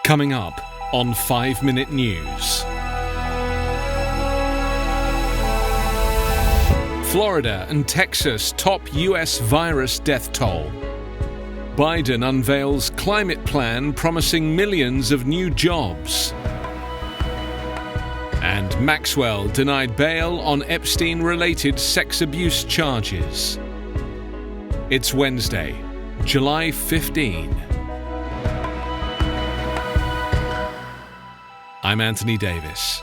Coming up on 5 Minute News. Florida and Texas top US virus death toll. Biden unveils climate plan promising millions of new jobs. And Maxwell denied bail on Epstein-related sex abuse charges. It's Wednesday, July 15. I'm Anthony Davis.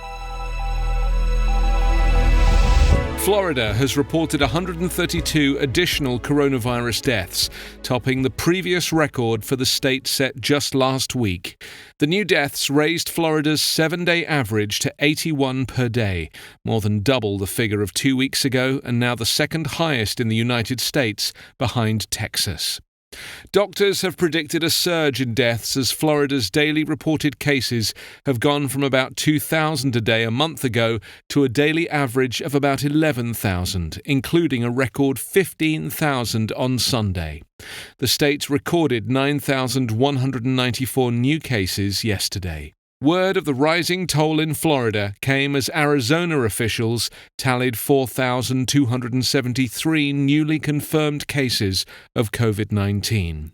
Florida has reported 132 additional coronavirus deaths, topping the previous record for the state set just last week. The new deaths raised Florida's 7-day average to 81 per day, more than double the figure of 2 weeks ago and now the second highest in the United States, behind Texas. Doctors have predicted a surge in deaths as Florida's daily reported cases have gone from about 2,000 a day a month ago to a daily average of about 11,000, including a record 15,000 on Sunday. The state recorded 9,194 new cases yesterday. Word of the rising toll in Florida came as Arizona officials tallied 4,273 newly confirmed cases of COVID-19.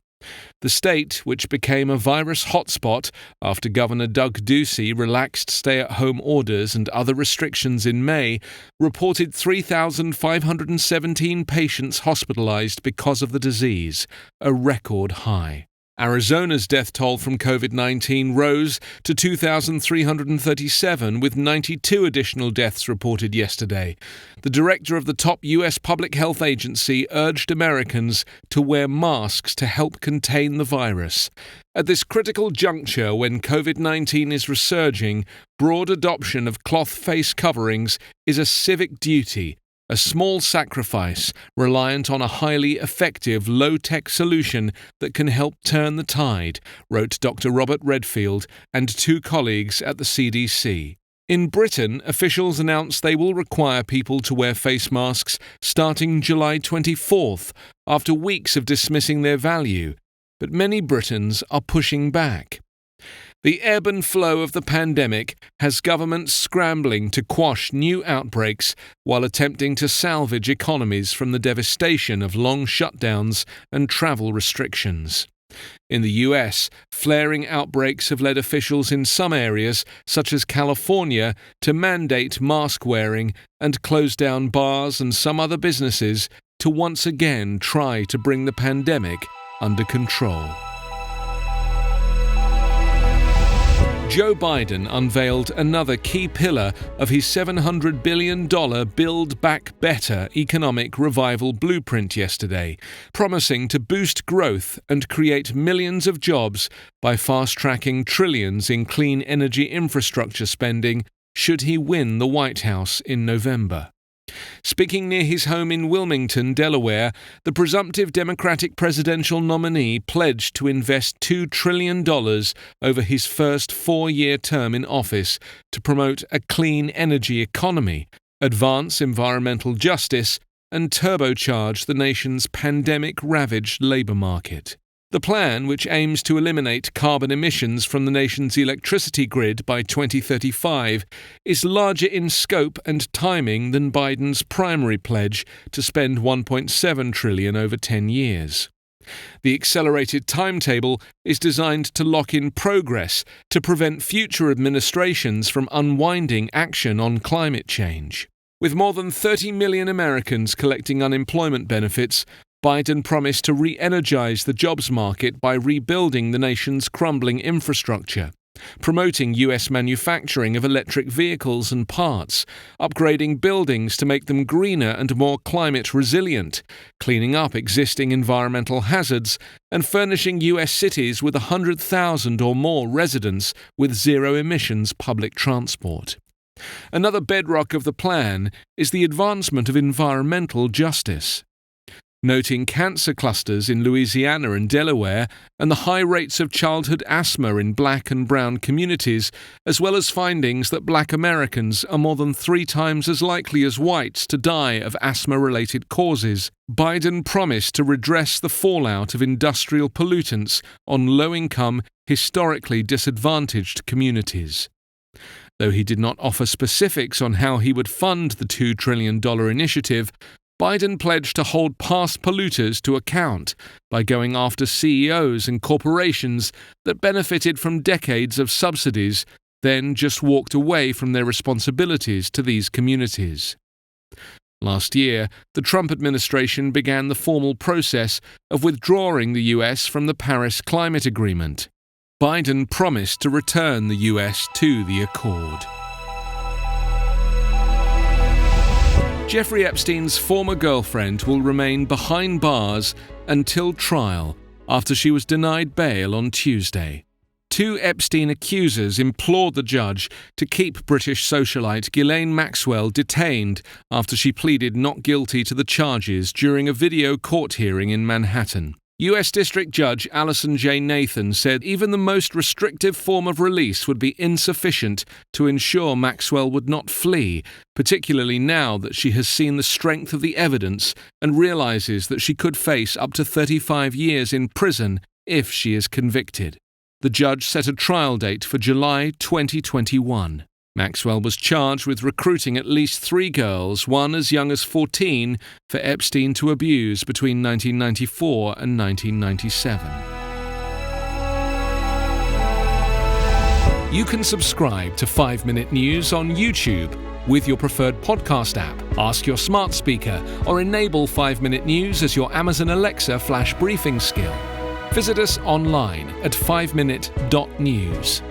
The state, which became a virus hotspot after Governor Doug Ducey relaxed stay-at-home orders and other restrictions in May, reported 3,517 patients hospitalized because of the disease, a record high. Arizona's death toll from COVID-19 rose to 2,337, with 92 additional deaths reported yesterday. The director of the top U.S. public health agency urged Americans to wear masks to help contain the virus. At this critical juncture when COVID-19 is resurging, broad adoption of cloth face coverings is a civic duty, a small sacrifice reliant on a highly effective low-tech solution that can help turn the tide, wrote Dr. Robert Redfield and 2 colleagues at the CDC. In Britain, officials announced they will require people to wear face masks starting July 24th, after weeks of dismissing their value. But many Britons are pushing back. The ebb and flow of the pandemic has governments scrambling to quash new outbreaks while attempting to salvage economies from the devastation of long shutdowns and travel restrictions. In the US, flaring outbreaks have led officials in some areas, such as California, to mandate mask wearing and close down bars and some other businesses to once again try to bring the pandemic under control. Joe Biden unveiled another key pillar of his $700 billion Build Back Better economic revival blueprint yesterday, promising to boost growth and create millions of jobs by fast-tracking trillions in clean energy infrastructure spending should he win the White House in November. Speaking near his home in Wilmington, Delaware, the presumptive Democratic presidential nominee pledged to invest $2 trillion over his first 4-year term in office to promote a clean energy economy, advance environmental justice, and turbocharge the nation's pandemic-ravaged labor market. The plan, which aims to eliminate carbon emissions from the nation's electricity grid by 2035, is larger in scope and timing than Biden's primary pledge to spend $1.7 trillion over 10 years. The accelerated timetable is designed to lock in progress to prevent future administrations from unwinding action on climate change. With more than 30 million Americans collecting unemployment benefits, Biden promised to re-energize the jobs market by rebuilding the nation's crumbling infrastructure, promoting U.S. manufacturing of electric vehicles and parts, upgrading buildings to make them greener and more climate resilient, cleaning up existing environmental hazards, and furnishing U.S. cities with 100,000 or more residents with zero-emissions public transport. Another bedrock of the plan is the advancement of environmental justice. Noting cancer clusters in Louisiana and Delaware and the high rates of childhood asthma in black and brown communities, as well as findings that black Americans are more than 3 times as likely as whites to die of asthma-related causes, Biden promised to redress the fallout of industrial pollutants on low-income, historically disadvantaged communities. Though he did not offer specifics on how he would fund the $2 trillion initiative, Biden pledged to hold past polluters to account by going after CEOs and corporations that benefited from decades of subsidies, then just walked away from their responsibilities to these communities. Last year, the Trump administration began the formal process of withdrawing the U.S. from the Paris Climate Agreement. Biden promised to return the U.S. to the accord. Jeffrey Epstein's former girlfriend will remain behind bars until trial after she was denied bail on Tuesday. Two Epstein accusers implored the judge to keep British socialite Ghislaine Maxwell detained after she pleaded not guilty to the charges during a video court hearing in Manhattan. U.S. District Judge Allison J. Nathan said even the most restrictive form of release would be insufficient to ensure Maxwell would not flee, particularly now that she has seen the strength of the evidence and realizes that she could face up to 35 years in prison if she is convicted. The judge set a trial date for July 2021. Maxwell was charged with recruiting at least 3 girls, one as young as 14, for Epstein to abuse between 1994 and 1997. You can subscribe to 5 Minute News on YouTube with your preferred podcast app. Ask your smart speaker or enable 5 Minute News as your Amazon Alexa flash briefing skill. Visit us online at 5minute.news.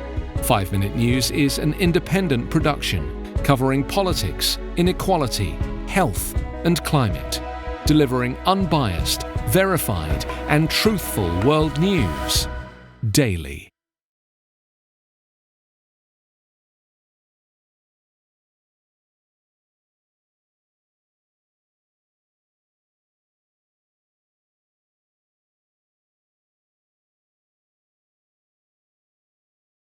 5 Minute News is an independent production covering politics, inequality, health, and climate, delivering unbiased, verified, and truthful world news daily.